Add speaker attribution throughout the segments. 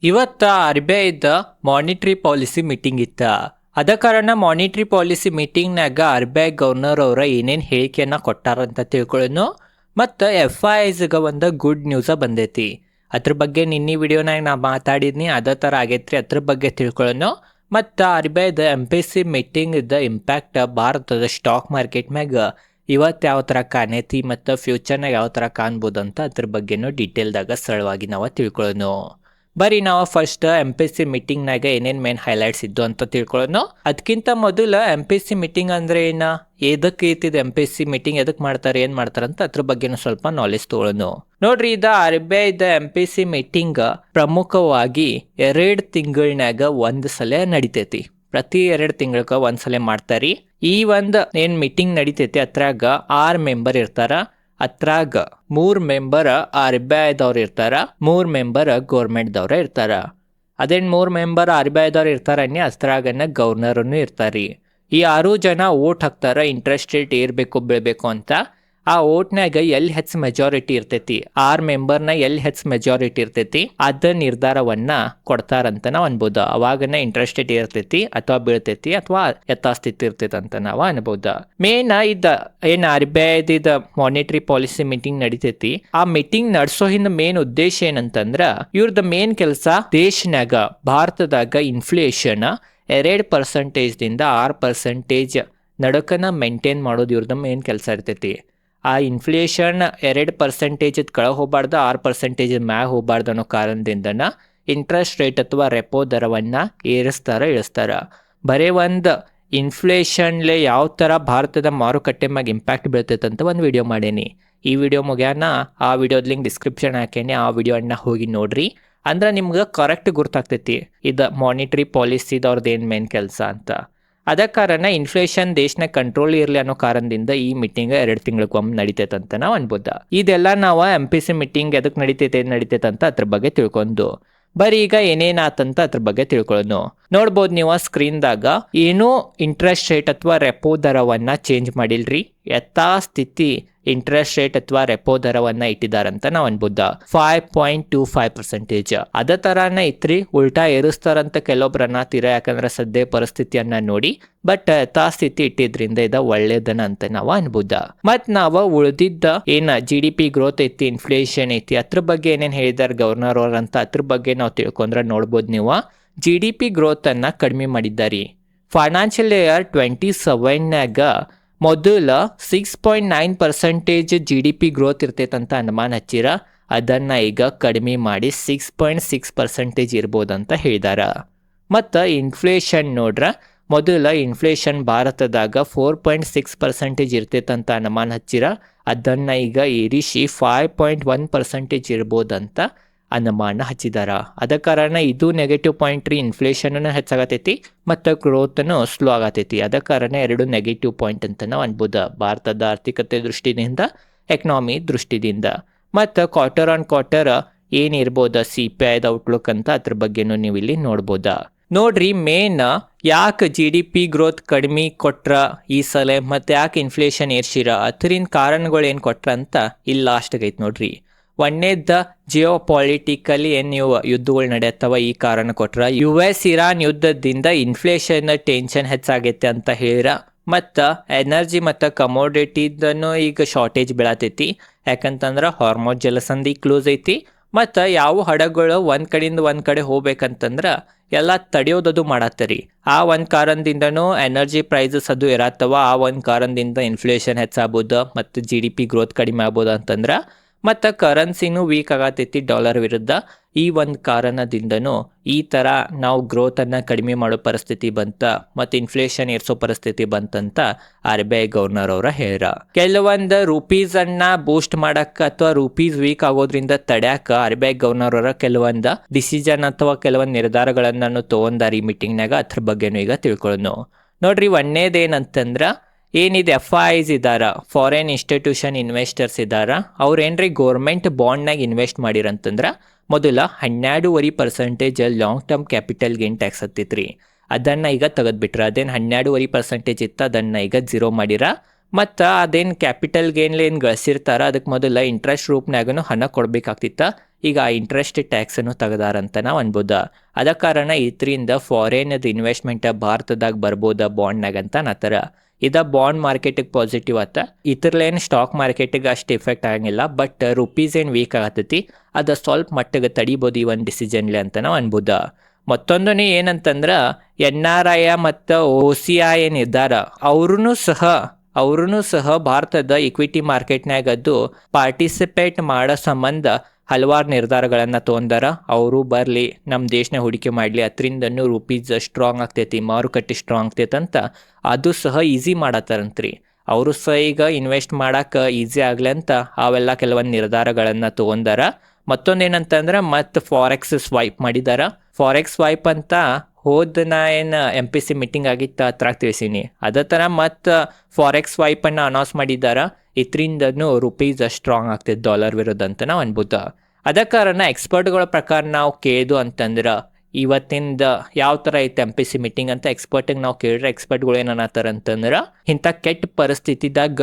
Speaker 1: ಇವತ್ತ R B ಐದ monetary policy meeting ಇತ್ತ. ಅದ ಕಾರಣ ಮಾನಿಟರಿ ಪಾಲಿಸಿ ಮೀಟಿಂಗ್ನಾಗ ಆರ್ ಬಿ ಐ ಗವರ್ನರ್ ಅವರ ಏನೇನು ಹೇಳಿಕೆಯನ್ನ ಕೊಟ್ಟಾರಂತ ತಿಳ್ಕೊಳ್ಳೋನು. ಮತ್ತು ಎಫ್ ಐ ಐಸ್ಗೆ ಒಂದು ಗುಡ್ ನ್ಯೂಸ ಬಂದೈತಿ. ಅದ್ರ ಬಗ್ಗೆ ನಿನ್ನೆ ವಿಡಿಯೋನಾಗ ನಾ ಮಾತಾಡಿದ್ನಿ, ಅದೇ ಥರ ಆಗೈತ್ರಿ. ಅದ್ರ ಬಗ್ಗೆ ತಿಳ್ಕೊಳ್ಳೋನು. ಮತ್ತು ಆರ್ ಬಿ ಐದ ಎಂ ಪಿ ಸಿ ಮೀಟಿಂಗ್ ಇದ್ದ ಇಂಪ್ಯಾಕ್ಟ್ ಭಾರತದ ಸ್ಟಾಕ್ ಮಾರ್ಕೆಟ್ ಮ್ಯಾಗ ಇವತ್ತು ಯಾವ ಥರ ಕಾಣೈತಿ ಮತ್ತು ಫ್ಯೂಚರ್ನಾಗ ಯಾವ ಥರ ಕಾಣ್ಬೋದು ಅಂತ ಅದ್ರ ಬಗ್ಗೆನೂ ಡೀಟೇಲ್ದಾಗ ಸರಳವಾಗಿ ನಾವು ತಿಳ್ಕೊಳ್ಳೋನು. ಬರೀ ನಾವು ಫಸ್ಟ್ ಎಂ ಪಿ ಸಿ ಮೀಟಿಂಗ್ನಾಗ ಏನೇನು ಮೇನ್ ಹೈಲೈಟ್ಸ್ ಇದ್ದು ಅಂತ ತಿಳ್ಕೊಳ್ಳೋನು. ಅದಕ್ಕಿಂತ ಮೊದಲು ಎಂ ಪಿ ಸಿ ಮೀಟಿಂಗ್ ಅಂದ್ರೆ ಏನು, ಎದಕ್ಕೆ ಐತಿದೆ ಎಂ ಪಿ ಸಿ ಮೀಟಿಂಗ್, ಎದಕ್ಕೆ ಮಾಡ್ತಾರೆ, ಏನು ಮಾಡ್ತಾರೆ ಅಂತ ಅದ್ರ ಬಗ್ಗೆನೂ ಸ್ವಲ್ಪ ನಾಲೆಜ್ ತೊಗೊಳೋನು. ನೋಡ್ರಿ, ಇದು ಆರ್ ಬಿ ಐದ ಎಂ ಪಿ ಸಿ ಮೀಟಿಂಗ್ ಪ್ರಮುಖವಾಗಿ 2 ತಿಂಗಳನ್ಯಾಗ ಒಂದು ಸಲ ನಡಿತೈತಿ. ಪ್ರತಿ 2 ತಿಂಗಳಿಗೆ ಒಂದ್ಸಲ ಮಾಡ್ತಾರಿ. ಈ ಒಂದು ಏನು ಮೀಟಿಂಗ್ ನಡಿತೈತಿ ಅದ್ರಾಗ 6 ಮೆಂಬರ್ ಇರ್ತಾರ. ಅದ್ರಾಗ 3 ಮೆಂಬರ್ ಆರ್ ಬಿ ಐದವ್ರು ಇರ್ತಾರ, 3 ಮೆಂಬರ್ ಗೌರ್ಮೆಂಟ್ದವ್ರ ಇರ್ತಾರ. ಅದೇನು 3 ಮೆಂಬರ್ ಆರ್ ಬಿ ಐದವ್ರು ಇರ್ತಾರನ್ನಿ, ಅದ್ರಾಗನ ಗವರ್ನರ್ನು ಇರ್ತಾರಿ. ಈ 6 ಜನ ಓಟ್ ಹಾಕ್ತಾರ ಇಂಟ್ರೆಸ್ಟ್ ರೇಟ್ ಏರ್ಬೇಕು ಬೀಳ್ಬೇಕು ಅಂತ. ಆ ಓಟ್ನಾಗ ಎಲ್ಲಿ ಹೆಚ್ಚು ಮೆಜಾರಿಟಿ ಇರ್ತೈತಿ, 6 ಮೆಂಬರ್ನ ಎಲ್ಲಿ ಹೆಚ್ಚು ಮೆಜಾರಿಟಿ ಇರ್ತೈತಿ ಅದ ನಿರ್ಧಾರವನ್ನ ಕೊಡ್ತಾರಂತ ನಾವು ಅನ್ಬೋದು. ಅವಾಗನ ಇಂಟ್ರೆಸ್ಟ್ ರೇಟ್ ಇರ್ತೈತಿ ಅಥವಾ ಬೀಳ್ತೈತಿ ಅಥವಾ ಯಥಾಸ್ಥಿತಿ ಇರ್ತೈತಿ ಅಂತ ನಾವು ಅನ್ಬೋದು. ಮೇನ್ ಏನ್ ಆರ್ ಬಿ ಐದ ಮಾನಿಟರಿ ಪಾಲಿಸಿ ಮೀಟಿಂಗ್ ನಡಿತೈತಿ. ಆ ಮೀಟಿಂಗ್ ನಡ್ಸೋ ಹಿಂದ ಮೇನ್ ಉದ್ದೇಶ ಏನಂತಂದ್ರ, ಇವ್ರದ್ದು ಮೇನ್ ಕೆಲಸ ದೇಶನಾಗ ಭಾರತದಾಗ ಇನ್ಫ್ಲೇಷನ್ 2% 6% ನಡಕನ ಮೇಂಟೈನ್ ಮಾಡೋದು ಇವ್ರದ್ದು ಮೇನ್ ಕೆಲಸ ಇರ್ತೈತಿ. ಆ ಇನ್ಫ್ಲೇಷನ್ 2% ಕೆಳಗೆ ಹೋಗಬಾರ್ದು, 6% ಮ್ಯಾಗ ಹೋಗಬಾರ್ದು ಅನ್ನೋ ಕಾರಣದಿಂದನ ಇಂಟ್ರೆಸ್ಟ್ ರೇಟ್ ಅಥವಾ ರೆಪೋ ದರವನ್ನು ಇಳಿಸ್ತಾರ. ಬರೀ ಒಂದು ಇನ್ಫ್ಲೇಷನ್ಲೆ ಯಾವ ಥರ ಭಾರತದ ಮಾರುಕಟ್ಟೆ ಮ್ಯಾಗ ಇಂಪ್ಯಾಕ್ಟ್ ಬೀಳ್ತೈತೆ ಅಂತ ಒಂದು ವಿಡಿಯೋ ಮಾಡೇನಿ. ಈ ವಿಡಿಯೋ ಮುಗ್ಯಾನ ಆ ವಿಡಿಯೋದ ಲಿಂಕ್ ಡಿಸ್ಕ್ರಿಪ್ಷನ್ ಹಾಕೇನಿ, ಆ ವಿಡಿಯೋನ ಹೋಗಿ ನೋಡ್ರಿ. ಅಂದ್ರೆ ನಿಮ್ಗೆ ಕರೆಕ್ಟ್ ಗುರ್ತಾಗ್ತೈತಿ ಇದು ಮಾನಿಟರಿ ಪಾಲಿಸಿದವ್ರದ್ದು ಏನು ಮೇನ್ ಕೆಲಸ ಅಂತ. ಅದ ಕಾರಣ ಇನ್ಫ್ಲೇಷನ್ ದೇಶನ ಕಂಟ್ರೋಲ್ ಇರಲಿ ಅನ್ನೋ ಕಾರಣದಿಂದ ಈ ಮೀಟಿಂಗ್ 2 ತಿಂಗಳಿಗೊಮ್ಮೆ ನಡಿತೈತೆ ಅಂತ ನಾವು ಅನ್ಬೋದ. ಇದೆಲ್ಲ ನಾವು ಎಂ ಪಿ ಸಿ ಮೀಟಿಂಗ್ ಎದಕ್ಕೆ ನಡಿತೈತೆ ಅಂತ ಅದ್ರ ಬಗ್ಗೆ ತಿಳ್ಕೊಂಡು ಬರೀ ಈಗ ಏನೇನಾತಂತ ಅದ್ರ ಬಗ್ಗೆ ತಿಳ್ಕೊಳ್ಳೋನು. ನೋಡ್ಬೋದು ನೀವು ಸ್ಕ್ರೀನ್ದಾಗ, ಏನೂ ಇಂಟ್ರೆಸ್ಟ್ ರೇಟ್ ಅಥವಾ ರೆಪೋ ದರವನ್ನ ಚೇಂಜ್ ಮಾಡಿಲ್ರಿ. ಯಥಾಸ್ಥಿತಿ ಇಂಟ್ರೆಸ್ಟ್ ರೇಟ್ ಅಥವಾ ರೆಪೋ ದರವನ್ನ ಇಟ್ಟಿದಾರಂತ ನಾವು ಅನ್ಬೋದ. 5.25%. ಅದ ತರಾನ ಇತ್ರಿ, ಉಲ್ಟಾ ಏರಿಸ್ತಾರಂತ ಕೆಲವೊಬ್ರು ಅನ್ನತ್ತೀರ, ಯಾಕಂದ್ರೆ ಸದ್ಯ ಪರಿಸ್ಥಿತಿಯನ್ನ ನೋಡಿ. ಬಟ್ ಯಥಾಸ್ಥಿತಿ ಇಟ್ಟಿದ್ರಿಂದ ಇದು ಒಳ್ಳೇದನ ಅಂತ ನಾವು ಅನ್ಬೋದ. ಮತ್ ನಾವು ಉಳಿದಿದ್ದ ಏನ GDP ಗ್ರೋತ್ ಐತಿ, ಇನ್ಫ್ಲೇಷನ್ ಐತಿ, ಅದ್ರ ಬಗ್ಗೆ ಏನೇನ್ ಹೇಳಿದಾರೆ ಗವರ್ನರ್ ಅವ್ರ ಅಂತ ಅದ್ರ ಬಗ್ಗೆ ನಾವು ತಿಳ್ಕೊಂಡ್ರೆ ನೋಡ್ಬೋದು ನೀವು. GDP ಗ್ರೋತ್ ಅನ್ನ ಕಡಿಮೆ ಮಾಡಿದ್ದಾರೆ. ಫೈನಾನ್ಷಿಯಲ್ ಇಯರ್ 27ನ್ಯಾಗ ಮೊದಲ 6.9% GDP ಗ್ರೋತ್ ಇರ್ತೈತಂತ ಅನುಮಾನ ಹಚ್ಚಿರ. ಅದನ್ನ ಈಗ ಕಡಿಮೆ ಮಾಡಿ 6.6% ಇರ್ಬೋದಂತ ಹೇಳಿದಾರ. ಮತ್ತು ಇನ್ಫ್ಲೇಷನ್ ನೋಡ್ರ, ಮೊದಲ ಇನ್ಫ್ಲೇಷನ್ ಭಾರತದಾಗ 4.6% ಇರ್ತೈತಂತ ಅನುಮಾನ ಹಚ್ಚಿರ. ಅದನ್ನ ಈಗ ಏರಿಸಿ 5.1% ಇರ್ಬೋದಂತ ಅನುಮಾನ ಹಚ್ಚಿದಾರ. ಅದ ಕಾರಣ ಇದು ನೆಗೆಟಿವ್ ಪಾಯಿಂಟ್ ರೀ. ಇನ್ಫ್ಲೇಷನ್ ಹೆಚ್ಚಾಗತೈತಿ ಮತ್ತು ಗ್ರೋತ್ನು ಸ್ಲೋ ಆಗತೈತಿ. ಅದ ಕಾರಣ 2 ನೆಗೆಟಿವ್ ಪಾಯಿಂಟ್ ಅಂತ ನಾವು ಅನ್ಬೋದು, ಭಾರತದ ಆರ್ಥಿಕತೆ ದೃಷ್ಟಿಯಿಂದ, ಎಕನಾಮಿ ದೃಷ್ಟಿದಿಂದ. ಮತ್ತು ಕ್ವಾರ್ಟರ್ ಆನ್ ಕ್ವಾರ್ಟರ್ ಏನಿರ್ಬೋದ CPI ಔಟ್ಲುಕ್ ಅಂತ ಅದ್ರ ಬಗ್ಗೆನೂ ನೀವು ಇಲ್ಲಿ ನೋಡ್ಬೋದ. ನೋಡ್ರಿ, ಮೇನ್ ಯಾಕೆ GDP ಗ್ರೋತ್ ಕಡಿಮೆ ಕೊಟ್ರ ಈ ಸಲ ಮತ್ತು ಯಾಕೆ ಇನ್ಫ್ಲೇಷನ್ ಏರ್ಸಿರ ಅದರಿಂದ ಕಾರಣಗಳು ಏನು ಕೊಟ್ರ ಅಂತ ಇಲ್ಲಿ ಲಾಸ್ಟ್ಗೆ ಐತೆ ನೋಡ್ರಿ. ಒಂದೇದ ಜಿಯೋ ಪಾಲಿಟಿಕಲಿ ಏನು ನೀವು ಯುದ್ಧಗಳು ನಡೆಯತ್ತವ, ಈ ಕಾರಣ ಕೊಟ್ರ. US ಇರಾನ್ ಯುದ್ಧದಿಂದ ಇನ್ಫ್ಲೇಷನ್ ಟೆನ್ಷನ್ ಹೆಚ್ಚಾಗೈತೆ ಅಂತ ಹೇಳಿರ. ಮತ್ತು ಎನರ್ಜಿ ಮತ್ತು ಕಮೋಡಿಟಿದನ್ನು ಈಗ ಶಾರ್ಟೇಜ್ ಬೀಳತೈತಿ. ಯಾಕಂತಂದ್ರೆ ಹಾರ್ಮೋನ್ ಜಲಸಂಧಿ ಕ್ಲೋಸ್ ಐತಿ. ಮತ್ತು ಯಾವ ಹಡಗುಗಳು ಒಂದು ಕಡೆಯಿಂದ ಒಂದು ಕಡೆ ಹೋಗ್ಬೇಕಂತಂದ್ರೆ ಎಲ್ಲ ತಡೆಯೋದದು ಮಾಡತ್ತರಿ. ಆ ಒಂದು ಕಾರಣದಿಂದನೂ ಎನರ್ಜಿ ಪ್ರೈಸಸ್ ಅದು ಇರತ್ತವ. ಆ ಒಂದು ಕಾರಣದಿಂದ ಇನ್ಫ್ಲೇಷನ್ ಹೆಚ್ಚಾಗ್ಬೋದು ಮತ್ತು GDP ಗ್ರೋತ್ ಕಡಿಮೆ ಆಗ್ಬೋದು ಅಂತಂದ್ರೆ. ಮತ್ತು ಕರೆನ್ಸಿನೂ ವೀಕ್ ಆಗತೈತಿ ಡಾಲರ್ ವಿರುದ್ಧ. ಈ ಒಂದು ಕಾರಣದಿಂದನೂ ಈ ಥರ ನಾವು ಗ್ರೋತನ್ನು ಕಡಿಮೆ ಮಾಡೋ ಪರಿಸ್ಥಿತಿ ಬಂತ ಮತ್ತು ಇನ್ಫ್ಲೇಷನ್ ಏರ್ಸೋ ಪರಿಸ್ಥಿತಿ ಬಂತಂತ ಆರ್ ಬಿ ಐ ಗವರ್ನರ್ ಅವರ ಹೇಳ್ಯಾರ. ಕೆಲವೊಂದು ರೂಪೀಸನ್ನು ಬೂಸ್ಟ್ ಮಾಡಕ್ಕೆ ಅಥವಾ ರೂಪೀಸ್ ವೀಕ್ ಆಗೋದ್ರಿಂದ ತಡ್ಯಾಕ ಆರ್ ಬಿ ಐ ಗವರ್ನರ್ ಅವರ ಕೆಲವೊಂದು ಡಿಸಿಷನ್ ಅಥವಾ ಕೆಲವೊಂದು ನಿರ್ಧಾರಗಳನ್ನು ತೊಗೊಂಡಾರ ಈ ಮೀಟಿಂಗ್ನಾಗ. ಅದ್ರ ಬಗ್ಗೆನೂ ಈಗ ತಿಳ್ಕೊಳ್ಳೋಣ. ನೋಡ್ರಿ, ಒಂದೇದೇನಂತಂದ್ರೆ ಏನಿದೆ FIIs ಇದ್ದಾರ, ಫಾರಿನ್ ಇನ್ಸ್ಟಿಟ್ಯೂಷನ್ ಇನ್ವೆಸ್ಟರ್ಸ್ ಇದ್ದಾರ. ಅವ್ರು ಏನ್ರಿ ಗೌರ್ಮೆಂಟ್ ಬಾಂಡ್ನಾಗ ಇನ್ವೆಸ್ಟ್ ಮಾಡಿರಂತಂದ್ರೆ ಮೊದಲ 12.5% long term capital gain tax ಹತ್ತಿತ್ರಿ. ಅದನ್ನು ಈಗ ತೆಗೆದ್ಬಿಟ್ರ. ಅದೇನು 12.5% ಇತ್ತು, ಅದನ್ನು ಈಗ 0 ಮಾಡಿರ. ಮತ್ತು ಅದೇನು ಕ್ಯಾಪಿಟಲ್ ಗೇನ್ಲಿ ಏನು ಗಳಿಸಿರ್ತಾರ ಅದಕ್ಕೆ ಮೊದಲ ಇಂಟ್ರೆಸ್ಟ್ ರೂಪ್ನಾಗೂ ಹಣ ಕೊಡಬೇಕಾಗ್ತಿತ್ತ. ಈಗ ಆ ಇಂಟ್ರೆಸ್ಟ್ ಟ್ಯಾಕ್ಸನ್ನು ತೆಗ್ದಾರಂತ ನಾವು ಅನ್ಬೋದ. ಅದ ಕಾರಣ ಇದರಿಂದ ಫಾರಿನದ ಇನ್ವೆಸ್ಟ್ಮೆಂಟ್ ಭಾರತದಾಗ ಬರ್ಬೋದ ಬಾಂಡ್ನಾಗ ಅಂತ ಅನ್ನತ್ತಾರ. ಇದು ಬಾಂಡ್ ಮಾರ್ಕೆಟಿಗೆ ಪಾಸಿಟಿವ್ ಆತ. ಇದ್ರಲ್ಲೇನು ಸ್ಟಾಕ್ ಮಾರ್ಕೆಟಿಗೆ ಅಷ್ಟು ಎಫೆಕ್ಟ್ ಆಗಂಗಿಲ್ಲ. ಬಟ್ ರುಪೀಸ್ ಏನು ವೀಕ್ ಆಗತ್ತೈತಿ, ಅದು ಸ್ವಲ್ಪ ಮಟ್ಟಿಗೆ ತಡಿಬೋದು ಈ ಒಂದು ಡಿಸಿಷನ್ಲಿ ಅಂತ ನಾವು ಅನ್ಬೋದ. ಮತ್ತೊಂದು ಏನಂತಂದ್ರೆ NRI ಮತ್ತು OCI ಏನಿದ್ದಾರ ಅವ್ರೂ ಸಹ ಭಾರತದ ಇಕ್ವಿಟಿ ಮಾರ್ಕೆಟ್ನಾಗದ್ದು ಪಾರ್ಟಿಸಿಪೇಟ್ ಮಾಡೋ ಸಂಬಂಧ ಹಲವಾರು ನಿರ್ಧಾರಗಳನ್ನು ತೊಗೊಂಡಾರ. ಅವರು ಬರಲಿ ನಮ್ಮ ದೇಶನ ಹೂಡಿಕೆ ಮಾಡಲಿ, ಅದರಿಂದನೂ ರುಪೀಸ್ ಸ್ಟ್ರಾಂಗ್ ಆಗ್ತೈತಿ, ಮಾರುಕಟ್ಟೆ ಸ್ಟ್ರಾಂಗ್ ಆಗ್ತೈತೆ ಅಂತ ಅದು ಸಹ ಈಸಿ ಮಾಡತ್ತಾರಂತ್ರಿ. ಅವರು ಸಹ ಈಗ ಇನ್ವೆಸ್ಟ್ ಮಾಡೋಕೆ ಈಸಿ ಆಗಲಿ ಅಂತ ಅವೆಲ್ಲ ಕೆಲವೊಂದು ನಿರ್ಧಾರಗಳನ್ನು ತೊಗೊಂಡಾರ. ಮತ್ತೊಂದೇನಂತಂದ್ರೆ ಮತ್ತು ಫಾರೆಕ್ಸ್ ಸ್ವೈಪ್ ಮಾಡಿದಾರ. ಫಾರೆಕ್ಸ್ ಸ್ವೈಪ್ ಅಂತ ಹೋದ ಏನು MPC ಮೀಟಿಂಗ್ ಆಗಿತ್ತು ಹತ್ರ ತಿಳಿಸೀನಿ. ಅದೇ ಥರ ಮತ್ತು ಫಾರೆಕ್ಸ್ ಸ್ವೈಪನ್ನು ಅನೌನ್ಸ್ ಮಾಡಿದ್ದಾರೆ. ಇದರಿಂದನೂ ರುಪೀಸ್ ಸ್ಟ್ರಾಂಗ್ ಆಗ್ತೈತೆ ಡಾಲರ್ ವಿರುದ್ಧ ಅಂತ ನಾವು ಅನ್ಬೋದ. ಅದ ಕಾರಣ ಎಕ್ಸ್ಪರ್ಟ್ಗಳ ಪ್ರಕಾರ ನಾವು ಕೇಳಿದು ಅಂತಂದ್ರೆ ಇವತ್ತಿಂದ ಯಾವ ಥರ ಐತೆ MPC ಮೀಟಿಂಗ್ ಅಂತ ಎಕ್ಸ್ಪರ್ಟಿಗೆ ನಾವು ಕೇಳಿದ್ರೆ ಎಕ್ಸ್ಪರ್ಟ್ಗಳು ಏನನ್ನತ್ತಾರ ಅಂತಂದ್ರೆ ಇಂಥ ಕೆಟ್ಟ ಪರಿಸ್ಥಿತಿದಾಗ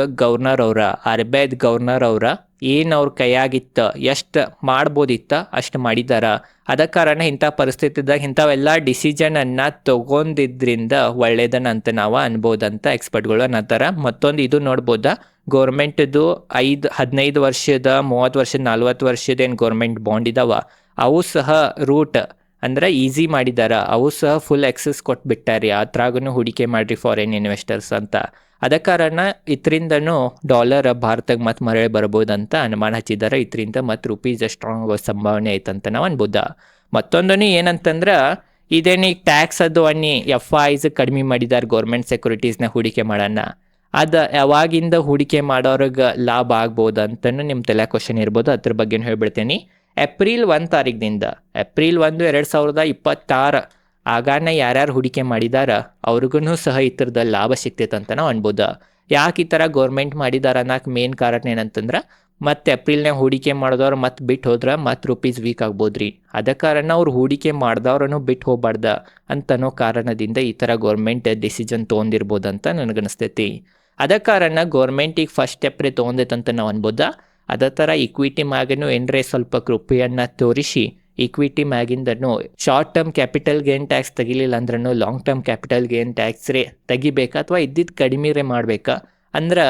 Speaker 1: RBI ಗವರ್ನರ್ ಅವರ ಏನು ಅವ್ರ ಕೈಯಾಗಿತ್ತ ಎಷ್ಟು ಮಾಡ್ಬೋದಿತ್ತ ಅಷ್ಟು ಮಾಡಿದಾರ. ಅದ ಕಾರಣ ಇಂಥ ಪರಿಸ್ಥಿತಿದಾಗ ಇಂಥವೆಲ್ಲ ಡಿಸಿಷನನ್ನು ತಗೊಂಡಿದ್ರಿಂದ ಒಳ್ಳೇದನ್ನ ಅಂತ ನಾವು ಅನ್ಬೋದಂತ ಎಕ್ಸ್ಪರ್ಟ್ಗಳು ಅನ್ನತ್ತಾರ. ಮತ್ತೊಂದು ಇದು ನೋಡ್ಬೋದ, ಗೌರ್ಮೆಂಟ್ದು 15 ವರ್ಷದ 30 ವರ್ಷದ 40 ವರ್ಷದ ಏನು ಗೌರ್ಮೆಂಟ್ ಬಾಂಡ್ ಇದಾವ ಅವು ಸಹ ರೂಟ್ ಅಂದ್ರೆ ಈಸಿ ಮಾಡಿದಾರ. ಅವು ಸಹ ಫುಲ್ ಎಕ್ಸೆಸ್ ಕೊಟ್ಬಿಟ್ಟಾರಿ, ಅದ್ರಾಗೂ ಹೂಡಿಕೆ ಮಾಡ್ರಿ ಫಾರಿನ್ ಇನ್ವೆಸ್ಟರ್ಸ್ ಅಂತ. ಅದ ಕಾರಣ ಇದರಿಂದನೂ ಡಾಲರ್ ಭಾರತಕ್ಕೆ ಮತ್ತೆ ಮರಳಿ ಬರ್ಬೋದಂತ ಅನುಮಾನ ಹಚ್ಚಿದ್ದಾರೆ. ಇದರಿಂದ ಮತ್ತು ರುಪೀಸ್ ಸ್ಟ್ರಾಂಗ್ ಆಗೋ ಸಂಭಾವನೆ ಐತಂತ ನಾವು ಅನ್ಬೋದ. ಮತ್ತೊಂದು ಏನಂತಂದ್ರೆ ಇದೇನು ಈಗ ಟ್ಯಾಕ್ಸ್ ಅದು FIs ಕಡಿಮೆ ಮಾಡಿದ್ದಾರೆ ಗೌರ್ಮೆಂಟ್ ಸೆಕ್ಯೂರಿಟೀಸ್ನ ಹೂಡಿಕೆ ಮಾಡೋಣ. ಅದು ಯಾವಾಗಿಂದ ಹೂಡಿಕೆ ಮಾಡೋರಿಗೆ ಲಾಭ ಆಗ್ಬೋದು ಅಂತಲೂ ನಿಮ್ಮ ತಲೆ ಕ್ವಶನ್ ಇರ್ಬೋದು. ಅದ್ರ ಬಗ್ಗೆ ಹೇಳ್ಬಿಡ್ತೇನೆ. ಏಪ್ರಿಲ್ 1 ತಾರೀಕಿನಿಂದ ಏಪ್ರಿಲ್ 1, 2026 ಆಗಾನ ಯಾರ್ಯಾರು ಹೂಡಿಕೆ ಮಾಡಿದಾರ ಅವ್ರಿಗೂ ಸಹ ಈ ಥರದ ಲಾಭ ಸಿಗ್ತೈತೆ ಅಂತ ನಾವು ಅನ್ಬೋದ. ಯಾಕೆ ಈ ಥರ ಗೌರ್ಮೆಂಟ್ ಮಾಡಿದಾರ ಅನ್ನೋಕೆ ಮೇನ್ ಕಾರಣ ಏನಂತಂದ್ರೆ ಮತ್ತು ಏಪ್ರಿಲ್ನಾಗ ಹೂಡಿಕೆ ಮಾಡಿದವ್ರು ಮತ್ತೆ ಬಿಟ್ಟು ಹೋದ್ರೆ ಮತ್ತೆ ರುಪೀಸ್ ವೀಕ್ ಆಗ್ಬೋದ್ರಿ. ಅದ ಕಾರಣ ಅವ್ರು ಹೂಡಿಕೆ ಮಾಡಿದವ್ರನ್ನು ಬಿಟ್ಟು ಹೋಗ್ಬಾರ್ದ ಅಂತನೋ ಕಾರಣದಿಂದ ಈ ಥರ ಗೌರ್ಮೆಂಟ್ ಡಿಸಿಷನ್ ತೊಗೊಂಡಿರ್ಬೋದಂತ ನನಗನ್ನಿಸ್ತೈತಿ. ಅದ ಕಾರಣ ಗೌರ್ಮೆಂಟಿಗೆ ಫಸ್ಟ್ ಸ್ಟೆಪ್ ತೊಗೊಂಡೈತಂತ ನಾವು ಅನ್ಬೋದ. ಅದೇ ಥರ ಇಕ್ವಿಟಿ ಮ್ಯಾಗನು ಏನರೇ ಸ್ವಲ್ಪ ಕೃಪೆಯನ್ನು ತೋರಿಸಿ ಇಕ್ವಿಟಿ ಮ್ಯಾಗಿಂದನು short term capital gain tax ತೆಗಿಲಿಲ್ಲ ಅಂದ್ರೂ long term capital gain tax ರೇ ತೆಗಿಬೇಕಾ ಅಥವಾ ಇದ್ದಿದ್ದು ಕಡಿಮೆ ರೇ ಮಾಡಬೇಕಾ ಅಂದ್ರೆ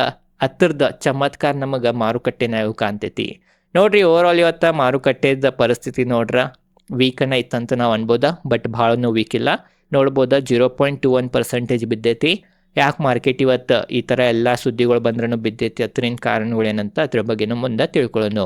Speaker 1: ಹತ್ತಿರದ ಚಮತ್ಕಾರ ನಮಗೆ ಮಾರುಕಟ್ಟೆನಾಗ ಕಾಣ್ತೈತಿ ನೋಡ್ರಿ. ಓವರಾಲ್ ಇವತ್ತು ಮಾರುಕಟ್ಟೆದ ಪರಿಸ್ಥಿತಿ ನೋಡ್ರ ವೀಕನ್ನ ಇತ್ತಂತ ನಾವು ಅನ್ಬೋದ. ಬಟ್ ಭಾಳನೂ ವೀಕ್ ಇಲ್ಲ ನೋಡ್ಬೋದ. 0.21% ಬಿದ್ದೈತಿ. ಯಾಕೆ ಮಾರ್ಕೆಟ್ ಇವತ್ತು ಈ ಥರ ಎಲ್ಲ ಸುದ್ದಿಗಳು ಬಂದ್ರೂ ಬಿದ್ದೈತಿ, ಅದರಿಂದ ಕಾರಣಗಳೇನಂತ ಅದ್ರ ಬಗ್ಗೆನೂ ಮುಂದೆ ತಿಳ್ಕೊಳ್ಳೋಣ.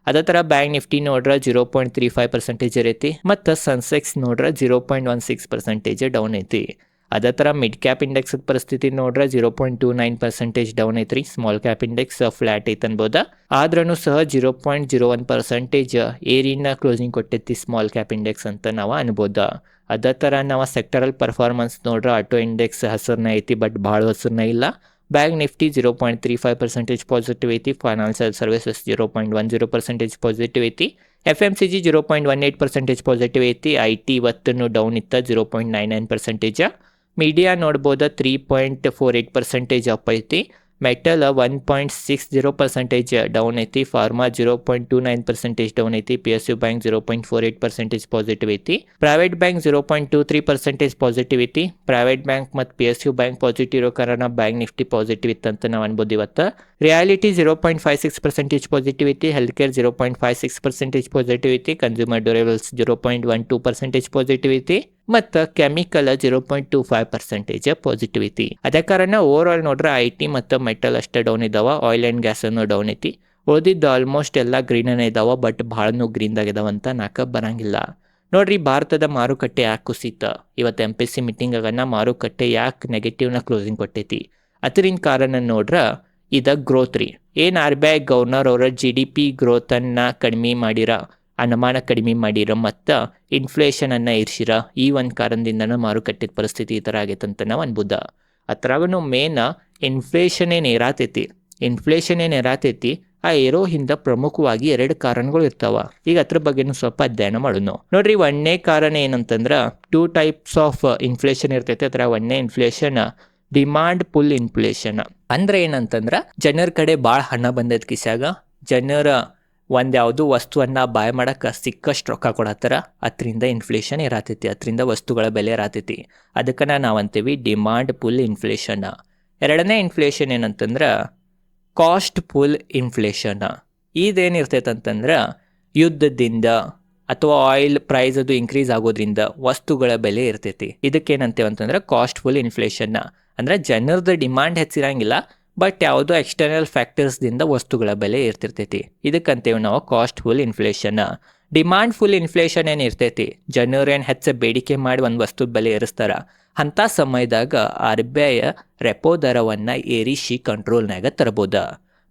Speaker 1: ಅದೇ ಥರ ಬ್ಯಾಂಕ್ ನಿಫ್ಟಿ ನೋಡ್ರೆ 0.35% ಇರೈತಿ ಮತ್ತು ಸೆನ್ಸೆಕ್ಸ್ ನೋಡ್ರೆ 0.16% ಡೌನ್ ಐತಿ. ಅದೇ ಥರ ಮಿಡ್ ಕ್ಯಾಪ್ ಇಂಡೆಕ್ಸ್ ಪರಿಸ್ಥಿತಿ ನೋಡ್ರೆ 0.29% ಡೌನ್ ಐತ್ರಿ. ಸ್ಮಾಲ್ ಕ್ಯಾಪ್ ಇಂಡೆಕ್ಸ್ ಫ್ಲಾಟ್ ಐತೆ ಅನ್ಬೋದ. ಆದ್ರೂ ಸಹ 0.01% ಏರಿನ ಕ್ಲೋಸಿಂಗ್ ಕೊಟ್ಟೈತಿ ಸ್ಮಾಲ್ ಕ್ಯಾಪ್ ಇಂಡೆಕ್ಸ್ ಅಂತ ನಾವು ಅನ್ಬೋದ. ಅದೇ ಥರ ನಾವು ಸೆಕ್ಟರಲ್ ಪರ್ಫಾರ್ಮೆನ್ಸ್ ನೋಡ್ರೆ ಆಟೋ ಇಂಡೆಕ್ಸ್ ಹಸಿರನ್ನ ಐತಿ, ಬಟ್ ಭಾಳ ಹಸಿರನ್ನ ಇಲ್ಲ. ಬ್ಯಾಂಕ್ ನಿಫ್ಟಿ 0.35% ಪಾಸಿಟಿವ್ ಐತಿ. ಫೈನಾನ್ಷಿಯಲ್ ಸರ್ವಿಸಸ್ 0.10% ಪಾಸಿಟಿವ್ ಐತಿ. FMCG 0.18% ಪಾಸಿಟಿವ್ ಐತಿ. IT ಇವತ್ತೂ ಡೌನ್ ಇತ್ತ 0.99%. ಮೀಡಿಯಾ ನೋಡ್ಬೋದು 3.48% ಅಪ್ ಐತಿ. ಮೆಟಲ್ 1.60% ಡೌನ್ ಐತಿ. ಫಾರ್ಮಾ 0.29% ಡೌನ್ ಐತಿ. PSU ಬ್ಯಾಂಕ್ 0.48% ಪಾಸಿಟಿವ್ ಐತಿ. ಪ್ರೈವೇಟ್ ಬ್ಯಾಂಕ್ 0.23% ಪಾಸಿಟಿವ್ ಐತಿ. ಪ್ರೈವೇಟ್ ಬ್ಯಾಂಕ್ ಮತ್ತು PSU ಬ್ಯಾಂಕ್ ಪಾಸಿಟಿವ್ ಇರೋ ಕಾರಣ ಬ್ಯಾಂಕ್ ನಿಫ್ಟಿ ಪಾಸಿಟಿವ್ ಇತ್ತಂತ ನಾವು ಅನ್ಬೋದು ಇವತ್ತು. ರಿಯಾಲಿಟಿ 0.56% ಪಾಸಿಟಿವ್ ಐತಿ. ಹೆಲ್ತ್ ಕೇರ್ 0.56% ಪಾಸಿಟಿವ್ ಐತಿ. ಕನ್ಸ್ಯೂಮರ್ ಡ್ಯೂರೇಬಲ್ಸ್ 0.12% ಪಾಸಿಟಿವ್ ಐತಿ. ಮತ್ತು ಕೆಮಿಕಲ್ 0.25% ಪಾಸಿಟಿವ್ ಐತಿ. ಅದೇ ಕಾರಣ ಓವರ್ ಆಲ್ ನೋಡ್ರೆ IT ಮತ್ತು ಮೆಟಲ್ ಅಷ್ಟೇ ಡೌನ್ ಇದಾವ. ಆಯಿಲ್ ಆ್ಯಂಡ್ ಗ್ಯಾಸನ್ನು ಡೌನ್ ಐತಿ. ಉಳಿದಿದ್ದು ಆಲ್ಮೋಸ್ಟ್ ಎಲ್ಲ ಗ್ರೀನನೇ ಇದಾವ, ಬಟ್ ಭಾಳನೂ ಗ್ರೀನ್ದಾಗ ಇದಾವಂತ ನಾಕ ಬರಂಗಿಲ್ಲ ನೋಡ್ರಿ. ಭಾರತದ ಮಾರುಕಟ್ಟೆ ಯಾಕೆ ಕುಸಿತ ಇವತ್ತು MPC ಮೀಟಿಂಗ್ ಆಗನ ಮಾರುಕಟ್ಟೆ ಯಾಕೆ ನೆಗೆಟಿವ್ನ ಕ್ಲೋಸಿಂಗ್ ಕೊಟ್ಟೈತಿ ಅದರಿಂದ ಕಾರಣ ನೋಡ್ರೆ ಇದು ಗ್ರೋತ್ ರೀ. ಏನು RBI ಗವರ್ನರ್ ಅವರ GDP ಗ್ರೋತನ್ನು ಕಡಿಮೆ ಮಾಡಿರ, ಅನುಮಾನ ಕಡಿಮೆ ಮಾಡಿರ ಮತ್ತು ಇನ್ಫ್ಲೇಷನನ್ನು ಇರಿಸಿರ. ಈ ಒಂದು ಕಾರಣದಿಂದನೂ ಮಾರುಕಟ್ಟೆ ಪರಿಸ್ಥಿತಿ ಈ ಥರ ಆಗೈತಂತ ನಾವು ಅನ್ಬೋದ. ಅದ್ರಾಗೂ ಮೇನ್ ಇನ್ಫ್ಲೇಷನ್ ಏನು ಏರಾತೈತಿ ಆ ಏರೋ ಹಿಂದೆ ಪ್ರಮುಖವಾಗಿ 2 ಕಾರಣಗಳು ಇರ್ತಾವ. ಈಗ ಅದ್ರ ಬಗ್ಗೆನೂ ಸ್ವಲ್ಪ ಅಧ್ಯಯನ ಮಾಡೋಣ ನೋಡ್ರಿ. 1ನೇ ಕಾರಣ ಏನಂತಂದ್ರೆ 2 ಟೈಪ್ಸ್ ಆಫ್ ಇನ್ಫ್ಲೇಷನ್ ಇರ್ತೈತೆ. ಅದರ 1ನೇ ಇನ್ಫ್ಲೇಷನ್ ಡಿಮಾಂಡ್ ಪುಲ್ ಇನ್ಫ್ಲೇಷನ್. ಅಂದ್ರೆ ಏನಂತಂದ್ರೆ ಜನರ ಕಡೆ ಭಾಳ ಹಣ ಬಂದದ ಕಿಸ್ಯಾಗ, ಜನರ ಒಂದು ಯಾವುದೋ ವಸ್ತುವನ್ನ ಬಾಯ್ ಮಾಡಕ್ಕೆ ಸಿಕ್ಕಷ್ಟು ರೊಕ್ಕ ಕೊಡತ್ತಾರ, ಅದರಿಂದ ಇನ್ಫ್ಲೇಷನ್ ಇರತೈತಿ, ಅದರಿಂದ ವಸ್ತುಗಳ ಬೆಲೆ ಇರತೈತಿ. ಅದಕ್ಕೆ ನಾವು ಅಂತೀವಿ ಡಿಮಾಂಡ್ ಪುಲ್ ಇನ್ಫ್ಲೇಷನ್. ಎರಡನೇ ಇನ್ಫ್ಲೇಷನ್ ಏನಂತಂದ್ರೆ ಕಾಸ್ಟ್ ಪುಲ್ ಇನ್ಫ್ಲೇಷನ್. ಇದೇನಿರ್ತೈತೆ ಅಂತಂದ್ರೆ ಯುದ್ಧದಿಂದ ಅಥವಾ ಆಯಿಲ್ ಪ್ರೈಸ್ ಅದು ಇನ್ಕ್ರೀಸ್ ಆಗೋದ್ರಿಂದ ವಸ್ತುಗಳ ಬೆಲೆ ಇರ್ತೈತಿ. ಇದಕ್ಕೇನಂತೇವೆ ಅಂತಂದ್ರೆ ಕಾಸ್ಟ್ ಫುಲ್ ಇನ್ಫ್ಲೇಷನ್. ಅಂದ್ರೆ ಜನರದ ಡಿಮಾಂಡ್ ಹೆಚ್ಚಿರಂಗಿಲ್ಲ, ಬಟ್ ಯಾವುದೋ ಎಕ್ಸ್ಟರ್ನಲ್ ಫ್ಯಾಕ್ಟರ್ಸ್ದಿಂದ ವಸ್ತುಗಳ ಬೆಲೆ ಇರ್ತಿರ್ತೈತಿ. ಇದಕ್ಕಂತೇವೆ ನಾವು cost full inflation. Demand full inflation ಏನು ಇರ್ತೈತಿ, ಜನರೇನು ಹೆಚ್ಚು ಬೇಡಿಕೆ ಮಾಡಿ ಒಂದು ವಸ್ತು ಬೆಲೆ ಏರಿಸ್ತಾರ, ಅಂಥ ಸಮಯದಾಗ RBI ರೆಪೋ ದರವನ್ನು ಏರಿಸಿ ಕಂಟ್ರೋಲ್ನಾಗ ತರಬೋದ.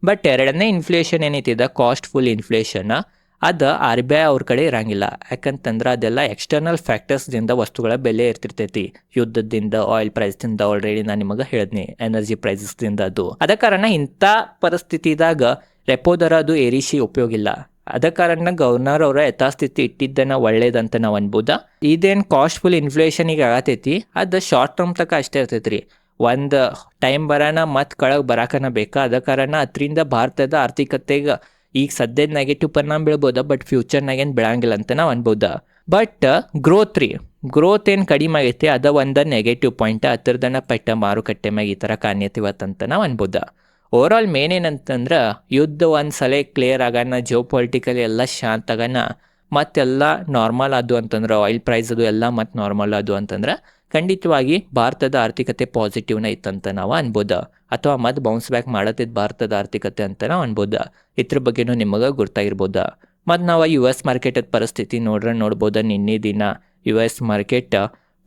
Speaker 1: ಬಟ್ ಎರಡನೇ ಇನ್ಫ್ಲೇಷನ್ ಏನೈತಿದ ಕಾಸ್ಟ್ ಫುಲ್ ಇನ್ಫ್ಲೇಷನ್, ಅದು RBI ಅವ್ರ ಕಡೆ ಇರಂಗಿಲ್ಲ. ಯಾಕಂತಂದ್ರೆ ಅದೆಲ್ಲ ಎಕ್ಸ್ಟರ್ನಲ್ ಫ್ಯಾಕ್ಟರ್ಸ್ದಿಂದ ವಸ್ತುಗಳ ಬೆಲೆ ಇರ್ತಿರ್ತೈತಿ. ಯುದ್ಧದಿಂದ, ಆಯಿಲ್ ಪ್ರೈಸ್ದಿಂದ, ಆಲ್ರೆಡಿ ನಾನು ನಿಮಗೆ ಹೇಳಿದ್ನಿ, ಎನರ್ಜಿ ಪ್ರೈಸಸ್ದಿಂದ. ಅದ ಕಾರಣ ಇಂಥ ಪರಿಸ್ಥಿತಿದಾಗ ರೆಪೋ ದರ ಅದು ಏರಿಸಿ ಉಪಯೋಗ ಇಲ್ಲ. ಅದ ಕಾರಣ ಗವರ್ನರ್ ಅವರ ಯಥಾಸ್ಥಿತಿ ಇಟ್ಟಿದ್ದನ್ನ ಒಳ್ಳೇದಂತ ನಾವು ಅನ್ಬೋದ. ಇದೇನು ಕಾಸ್ಟ್ ಫುಲ್ ಇನ್ಫ್ಲೇಷನ್ ಈಗ ಆಗತೈತಿ, ಅದು ಶಾರ್ಟ್ ಟರ್ಮ್ ತನಕ ಅಷ್ಟೇ ಇರ್ತೈತಿ ರೀ. ಒಂದು ಟೈಮ್ ಬರೋಣ ಮತ್ತು ಕೆಳಗೆ ಬರಾಕನ ಬೇಕಾ. ಅದ ಕಾರಣ ಅದರಿಂದ ಭಾರತದ ಆರ್ಥಿಕತೆಗೆ ಈಗ ಸದ್ಯದ ನೆಗೆಟಿವ್ ಪರಿಣಾಮ ಬೀಳ್ಬೋದ, ಬಟ್ ಫ್ಯೂಚರ್ನಾಗೇನು ಬೀಳಂಗಿಲ್ಲ ಅಂತ ನಾವು ಅನ್ಬೋದ. ಬಟ್ ಗ್ರೋತ್ ಏನು ಕಡಿಮೆ ಆಗೈತಿ, ಅದ ಒಂದು ನೆಗೆಟಿವ್ ಪಾಯಿಂಟ್. ಅದರದನ್ನ ಪೆಟ್ಟ ಮಾರುಕಟ್ಟೆ ಮ್ಯಾಗ ಈ ಥರ ಕಾಣ್ಯತಿವತ್ತಂತ ನಾವು ಅನ್ಬೋದ. ಓವರ್ ಆಲ್ ಮೇನ್ ಏನಂತಂದ್ರೆ ಯುದ್ಧ ಒಂದು ಸಲ ಕ್ಲಿಯರ್ ಆಗೋಣ, ಜಿಯೋ ಪೊಲಿಟಿಕಲಿ ಎಲ್ಲ ಶಾಂತ ಆಗೋಣ, ಮತ್ತೆಲ್ಲ ನಾರ್ಮಲ್ ಅದು ಅಂತಂದ್ರೆ ಆಯಿಲ್ ಪ್ರೈಸ್ ಅದು ಎಲ್ಲ ಮತ್ತು ನಾರ್ಮಲ್ ಅದು ಅಂತಂದ್ರೆ ಖಂಡಿತವಾಗಿ ಭಾರತದ ಆರ್ಥಿಕತೆ ಪಾಸಿಟಿವ್ನ ಇತ್ತಂತ ನಾವು ಅನ್ಬೋದ. ಅಥವಾ ಮತ್ತೆ ಬೌನ್ಸ್ ಬ್ಯಾಕ್ ಮಾಡತ್ತಿದ್ದು ಭಾರತದ ಆರ್ಥಿಕತೆ ಅಂತ ನಾವು ಅನ್ಬೋದ. ಇದ್ರ ಬಗ್ಗೆನೂ ನಿಮಗೆ ಗೊತ್ತಾಗಿರ್ಬೋದ. ಮತ್ತು ನಾವು US ಮಾರ್ಕೆಟದ ಪರಿಸ್ಥಿತಿ ನೋಡ್ಬೋದ. ನಿನ್ನೆ ದಿನ US ಮಾರ್ಕೆಟ್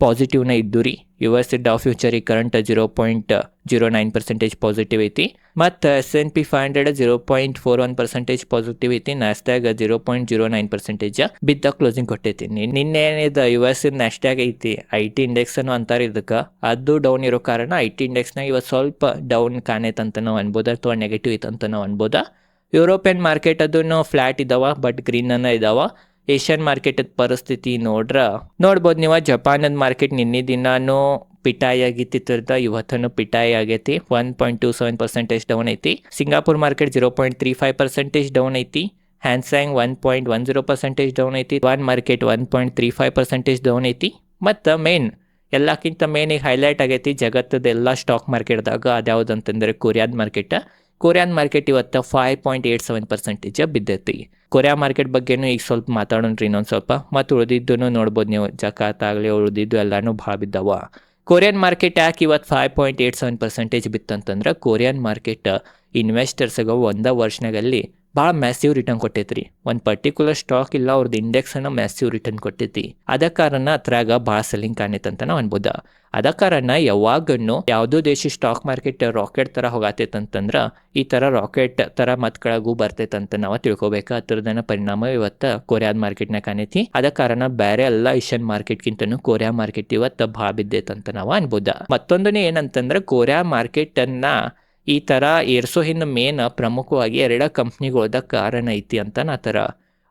Speaker 1: ಪಾಸಿಟಿವ್ನ ಇದ್ದು ರೀ. US ಡೌ ಫ್ಯೂಚರ್ ಈ ಕರೆಂಟ್ 0.09% ಪಾಸಿಟಿವ್ ಐತಿ. ಮತ್ತು S&P 500 0.41% ಪಾಸಿಟಿವ್ ಐತಿ. ನ್ಯಾಸ್ಡ್ಯಾಗ್ 0.09% ಬಿದ್ದ ಕ್ಲೋಸಿಂಗ್ ಕೊಟ್ಟೈತಿ. ನಿನ್ನೆ ಏನಿದೆ US ನ್ಯಾಸ್ಡ್ಯಾಗ್ ಐತಿ, IT ಇಂಡೆಕ್ಸ್ ಅನ್ನು ಅಂತಾರೆ ಇದಕ್ಕೆ, ಅದು ಡೌನ್ ಇರೋ ಕಾರಣ IT ಇಂಡೆಕ್ಸ್ನಾಗ ಇವತ್ತು ಸ್ವಲ್ಪ ಡೌನ್ ಕಾಣೈತಂತ ನಾವು ಅನ್ಬೋದ, ಅಥವಾ ನೆಗೆಟಿವ್ ಐತಂತ ನಾವು ಅನ್ಬೋದ. ಯುರೋಪಿಯನ್ ಮಾರ್ಕೆಟ್ ಅದನ್ನು ಫ್ಲಾಟ್ ಇದಾವ, ಬಟ್ ಗ್ರೀನ್ ಅನ್ನ ಇದಾವ. ಏಷ್ಯನ್ ಮಾರ್ಕೆಟದ ಪರಿಸ್ಥಿತಿ ನೋಡ್ಬೋದು ನೀವು. ಜಪಾನದ ಮಾರ್ಕೆಟ್ ನಿನ್ನೆ ದಿನಾನು ಪಿಟಾಯಿ ಆಗಿತ್ತಿರ್ದ, ಇವತ್ತನ್ನು ಪಿಟಾಯಿ ಆಗೈತಿ. 1.27% ಡೌನ್ ಐತಿ. ಸಿಂಗಾಪುರ್ ಮಾರ್ಕೆಟ್ 0.35% ಡೌನ್ ಐತಿ. ಹ್ಯಾನ್ಸ್ಯಾಂಗ್ 1.10% ಡೌನ್ ಐತಿ. ಒನ್ ಮಾರ್ಕೆಟ್ 1.35% ಡೌನ್ ಐತಿ. ಮತ್ತು ಮೇನ್ ಎಲ್ಲಕ್ಕಿಂತ ಮೇನ್ ಈಗ ಹೈಲೈಟ್ ಆಗೈತಿ ಜಗತ್ತದ ಎಲ್ಲ ಸ್ಟಾಕ್ ಮಾರ್ಕೆಟ್ದಾಗ ಅದ್ಯಾವುದಂತಂದ್ರೆ ಕೊರಿಯಾನ್ ಮಾರ್ಕೆಟ್ ಇವತ್ತು 5.87% ಬಿದ್ದೈತಿ. ಕೊರಿಯಾ ಮಾರ್ಕೆಟ್ ಬಗ್ಗೆನೂ ಈಗ ಸ್ವಲ್ಪ ಮಾತಾಡೋಣ್ರಿ ಇನ್ನೊಂದು ಸ್ವಲ್ಪ. ಮತ್ತು ಉಳಿದಿದ್ದು ನೋಡ್ಬೋದು ನೀವು, ಜಕಾತ್ ಆಗಲಿ ಉಳಿದಿದ್ದು ಎಲ್ಲನೂ ಭಾಳ ಬಿದ್ದಾವ. ಕೊರಿಯನ್ ಮಾರ್ಕೆಟ್ ಯಾಕೆ ಇವತ್ತು 5.87% ಬಿತ್ತಂತಂದ್ರೆ ಕೊರಿಯನ್ ಮಾರ್ಕೆಟ್ ಇನ್ವೆಸ್ಟರ್ಸ್ಗೆ ಒಂದೇ ವರ್ಷನಾಗಲ್ಲಿ ಭಾಳ ಮ್ಯಾಸಿವ್ ರಿಟರ್ನ್ ಕೊಟ್ಟೈತ್ರಿ. ಒಂದು ಪರ್ಟಿಕ್ಯುಲರ್ ಸ್ಟಾಕ್ ಇಲ್ಲ, ಅವ್ರದ್ದು ಇಂಡೆಕ್ಸನ್ನು ಮ್ಯಾಸಿವ್ ರಿಟರ್ನ್ ಕೊಟ್ಟೈತಿ. ಅದ ಕಾರಣ ಅದ್ರಾಗ ಭಾಳ ಸೆಲ್ಲಿಂಗ್ ಕಾಣೈತಂತ ನಾವು ಅನ್ಬೋದ. ಅದ ಕಾರಣ ಯಾವಾಗನ್ನು ಯಾವುದೋ ದೇಶ ಸ್ಟಾಕ್ ಮಾರ್ಕೆಟ್ ರಾಕೆಟ್ ಥರ ಹೋಗತೈತಂತಂದ್ರೆ ಈ ಥರ ರಾಕೆಟ್ ಥರ ಮತ್ ಕೆಳಗೂ ಬರ್ತೈತಂತ ನಾವು ತಿಳ್ಕೊಬೇಕು. ಅದರದನ್ನ ಪರಿಣಾಮ ಇವತ್ತು ಕೊರಿಯಾದ ಮಾರ್ಕೆಟ್ನಾಗ ಕಾಣೈತಿ. ಅದ ಕಾರಣ ಬೇರೆ ಎಲ್ಲ ಏಷ್ಯನ್ ಮಾರ್ಕೆಟ್ಗಿಂತನೂ ಕೊರಿಯಾ ಮಾರ್ಕೆಟ್ ಇವತ್ತು ಭಾಳ ಬಿದ್ದೈತಂತ ನಾವು ಅನ್ಬೋದ. ಮತ್ತೊಂದನೇ ಏನಂತಂದ್ರೆ ಕೊರಿಯಾ ಮಾರ್ಕೆಟನ್ನ ಈ ಥರ ಏರ್ಸೋ ಹಿಂದೆ ಮೇನ್ ಪ್ರಮುಖವಾಗಿ 2 ಕಂಪ್ನಿಗಳದ ಕಾರಣ ಐತಿ ಅಂತ ನಾತರ.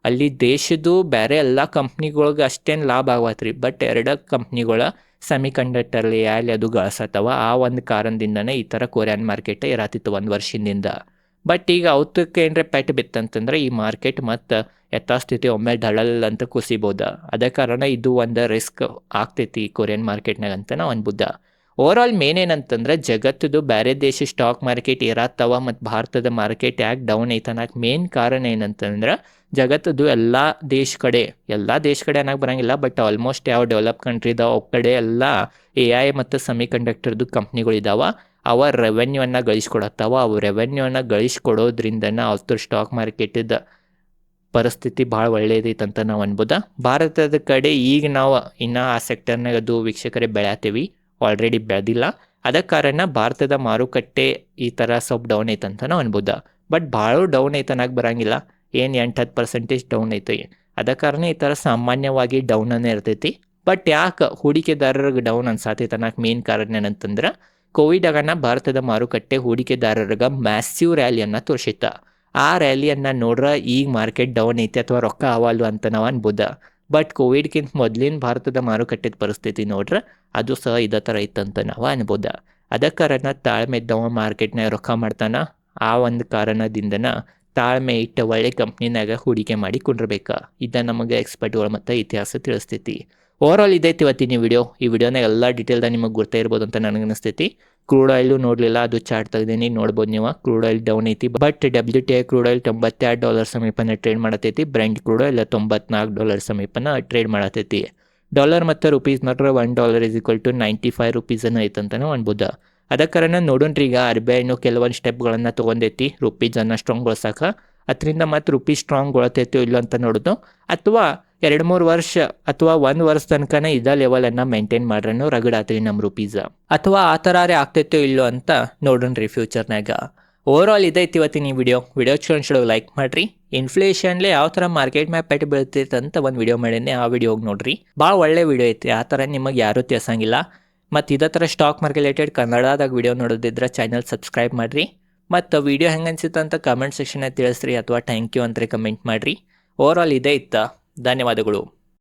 Speaker 1: ಅಲ್ಲಿ ದೇಶದ್ದು ಬೇರೆ ಎಲ್ಲ ಕಂಪ್ನಿಗಳ್ಗೆ ಅಷ್ಟೇನು ಲಾಭ ಆಗತ್ರಿ, ಬಟ್ 2 ಕಂಪ್ನಿಗಳ ಸೆಮಿ ಕಂಡಕ್ಟರ್ಲಿ ಅದು ಗಳಿಸತ್ತವ. ಆ ಒಂದು ಕಾರಣದಿಂದನೇ ಈ ಥರ ಕೊರಿಯನ್ ಮಾರ್ಕೆಟ್ ಇರತ್ತಿತ್ತು ಒಂದು ವರ್ಷದಿಂದ. ಬಟ್ ಈಗ ಅವತ್ತಕ್ಕೆ ಏನರ ಪೆಟ್ಟು ಬಿತ್ತಂತಂದ್ರೆ ಈ ಮಾರ್ಕೆಟ್ ಮತ್ತು ಯಥಾಸ್ಥಿತಿ ಒಮ್ಮೆ ಢಳಲ್ ಅಂತ ಕುಸಿಬೋದ. ಅದೇ ಕಾರಣ ಇದು ಒಂದು ರಿಸ್ಕ್ ಆಗ್ತೈತಿ ಕೊರಿಯನ್ ಮಾರ್ಕೆಟ್ನಾಗ ಅಂತ ನಾವು ಅನ್ಬೋದ. ಓವರ್ ಆಲ್ ಮೇನ್ ಏನಂತಂದ್ರೆ ಜಗತ್ತದು ಬೇರೆ ದೇಶ ಸ್ಟಾಕ್ ಮಾರ್ಕೆಟ್ ಇರತ್ತವ ಮತ್ತು ಭಾರತದ ಮಾರ್ಕೆಟ್ ಯಾಕೆ ಡೌನ್ ಐತನಕ್ಕೆ ಮೇನ್ ಕಾರಣ ಏನಂತಂದ್ರೆ ಜಗತ್ತದು ಎಲ್ಲ ದೇಶ ಕಡೆ ಅನ್ನಕ್ಕೆ ಬರಂಗಿಲ್ಲ, ಬಟ್ ಆಲ್ಮೋಸ್ಟ್ ಯಾವ ಡೆವಲಪ್ ಕಂಟ್ರಿ ಇದಾವ ಅವ್ ಕಡೆ ಎಲ್ಲ AI ಮತ್ತು ಸೆಮಿ ಕಂಡಕ್ಟರ್ದು ಕಂಪ್ನಿಗಳಿದಾವ. ಅವ ರೆವೆನ್ಯೂವನ್ನು ಗಳಿಸ್ಕೊಡತ್ತಾವ. ಅವು ರೆವೆನ್ಯೂವನ್ನು ಗಳಿಸ್ಕೊಡೋದ್ರಿಂದನೇ ಅವ್ರ ಸ್ಟಾಕ್ ಮಾರ್ಕೆಟದ ಪರಿಸ್ಥಿತಿ ಭಾಳ ಒಳ್ಳೇದೈತಂತ ನಾವು ಅನ್ಬೋದ. ಭಾರತದ ಕಡೆ ಈಗ ನಾವು ಇನ್ನೂ ಆ ಸೆಕ್ಟರ್ನಾಗ ಅದು ವೀಕ್ಷಕರೇ ಬೆಳೆಯತ್ತೀವಿ, ಆಲ್ರೆಡಿ ಬೆಳೆದಿಲ್ಲ. ಅದ ಕಾರಣ ಭಾರತದ ಮಾರುಕಟ್ಟೆ ಈ ಥರ ಸ್ವಲ್ಪ ಡೌನ್ ಐತಂತ ನಾವು ಅನ್ಬೋದ. ಬಟ್ ಭಾಳ ಡೌನ್ ಐತನಾಗ ಬರಂಗಿಲ್ಲ, ಏನು 8-10% ಡೌನ್ ಐತಿ. ಅದ ಕಾರಣ ಈ ಥರ ಸಾಮಾನ್ಯವಾಗಿ ಡೌನನ್ನೇ ಇರ್ತೈತಿ. ಬಟ್ ಯಾಕೆ ಹೂಡಿಕೆದಾರರಿಗೆ ಡೌನ್ ಅನ್ಸಾತೈತೆ ಅನ್ನೋಕೆ ಮೇನ್ ಕಾರಣ ಏನಂತಂದ್ರೆ ಕೋವಿಡ್ ಆಗನ ಭಾರತದ ಮಾರುಕಟ್ಟೆ ಹೂಡಿಕೆದಾರರಿಗೆ ಮ್ಯಾಸಿವ್ ರ್ಯಾಲಿಯನ್ನು ತೋರಿಸಿತ್ತ. ಆ ರ್ಯಾಲಿಯನ್ನು ನೋಡ್ರೆ ಈಗ ಮಾರ್ಕೆಟ್ ಡೌನ್ ಐತಿ ಅಥವಾ ರೊಕ್ಕ ಅವಲ್ವ ಅಂತ ನಾವು ಅನ್ಬೋದ. ಬಟ್ ಕೋವಿಡ್ಗಿಂತ ಮೊದಲಿನ ಭಾರತದ ಮಾರುಕಟ್ಟೆದ ಪರಿಸ್ಥಿತಿ ನೋಡ್ರೆ ಅದು ಸಹ ಇದೇ ಥರ ಇತ್ತಂತ ನಾವು ಅನ್ಬೋದ. ಅದ ಕಾರಣ ತಾಳ್ಮೆ ಇದ್ದವ ಮಾರ್ಕೆಟ್ನಾಗ ರೊಕ್ಕ ಮಾಡ್ತಾನ. ಆ ಒಂದು ಕಾರಣದಿಂದನ ತಾಳ್ಮೆ ಇಟ್ಟ ಒಳ್ಳೆ ಕಂಪ್ನಿನಾಗ ಹೂಡಿಕೆ ಮಾಡಿ ಕುಂಡ್ರಬೇಕ. ಇದ ನಮಗೆ ಎಕ್ಸ್ಪರ್ಟ್ಗಳು ಮತ್ತು ಇತಿಹಾಸ ತಿಳಿಸ್ತೈತಿ. ಓವರಾಲ್ ಇದೈತಿ ಇವತ್ತಿನ ವಿಡಿಯೋ. ಈ ವಿಡಿಯೋನಾಗ ಎಲ್ಲ ಡೀಟೇಲ್ದಾಗ ನಿಮಗೆ ಗೊತ್ತೇ ಇರ್ಬೋದು ಅಂತ ನನಗೆ ಅನಿಸ್ತೈತಿ. ಕ್ರೂಡ್ ಆಯಿಲು ನೋಡಲಿಲ್ಲ, ಅದು ಚಾರ್ಟ್ ತೆಗ್ದೀನಿ, ನೋಡ್ಬೋದು ನೀವು. ಕ್ರೂಡ್ ಆಯಿಲ್ ಡೌನ್ ಐತಿ, ಬಟ್ WTI ಕ್ರೂಡ್ ಆಯಿಲ್ $92 ಸಮೀಪನ ಟ್ರೇಡ್ ಮಾಡತೈತಿ. ಬ್ರೆಂಟ್ ಕ್ರೂಡ್ ಆಯಿಲ್ $94 ಸಮೀಪನ ಟ್ರೇಡ್ ಮಾಡತೈತಿ. ಡಾಲರ್ ಮತ್ತು ರುಪೀಸ್ ಮಾತ್ರ $1 = 95 ರುಪೀಸನ್ನು ಐತಂತನೂ ಅನ್ಬೋದು. ಅದ ಕಾರಣ ನೋಡೋಣ್ರಿ, ಈಗ RBI ಕೆಲವೊಂದು ಸ್ಟೆಪ್ಗಳನ್ನು ತೊಗೊಂಡೈತಿ ರುಪೀಸನ್ನು ಸ್ಟ್ರಾಂಗ್ಗೊಳಿಸಾಕ. ಅದರಿಂದ ಮತ್ತು ರುಪೀಸ್ ಸ್ಟ್ರಾಂಗ್ಗೊಳತೈತೋ ಇಲ್ಲ ಅಂತ ನೋಡೋದು, ಅಥವಾ 2-3 ವರ್ಷ ಅಥವಾ 1 ವರ್ಷ ತನಕನೇ ಇದೇ ಲೆವೆಲನ್ನು ಮೇಂಟೈನ್ ಮಾಡ್ರೂ ರಗಡಾತ್ರಿ ನಮ್ಮ ರುಪೀಸ್, ಅಥವಾ ಆ ಥರೇ ಆಗ್ತೈತೋ ಇಲ್ಲೋ ಅಂತ ನೋಡೋಣ್ರಿ ಫ್ಯೂಚರ್ನಾಗ. ಓವರಾಲ್ ಇದೈತಿ ಇವತ್ತಿನ ಈ ವಿಡಿಯೋ ಚಲೋ ಲೈಕ್ ಮಾಡಿರಿ. ಇನ್ಫ್ಲೇಷನ್ಲೆ ಯಾವ ಥರ ಮಾರ್ಕೆಟ್ ಮ್ಯಾಪ್ ಪೆಟ್ಟು ಬೀಳ್ತೈತೆ ಅಂತ ಒಂದು ವಿಡಿಯೋ ಮಾಡೀನಿ, ಆ ವಿಡಿಯೋ ಹೋಗಿ ನೋಡ್ರಿ. ಭಾಳ ಒಳ್ಳೆ ವಿಡಿಯೋ ಐತಿ, ಆ ಥರ ನಿಮಗೆ ಯಾರೂ ತಿಳಿಸಂಗಿಲ್ಲ. ಮತ್ತು ಇದೇ ಥರ ಸ್ಟಾಕ್ ಮಾರ್ಕೆಟ್ ರಿಲೇಟೆಡ್ ಕನ್ನಡದಾಗ ವಿಡಿಯೋ ನೋಡೋದಿದ್ರೆ ಚಾನಲ್ ಸಬ್ಸ್ಕ್ರೈಬ್ ಮಾಡಿರಿ. ಮತ್ತು ವಿಡಿಯೋ ಹೆಂಗೆ ಅನ್ಸಿತ್ತು ಅಂತ ಕಮೆಂಟ್ ಸೆಕ್ಷನ್ನಾಗ ತಿಳಿಸ್ರಿ, ಅಥವಾ ಥ್ಯಾಂಕ್ ಯು ಅಂತ ಕಮೆಂಟ್ ಮಾಡಿರಿ. ಓವರಾಲ್ ಇದೇ ಇತ್ತ. ಧನ್ಯವಾದಗಳು.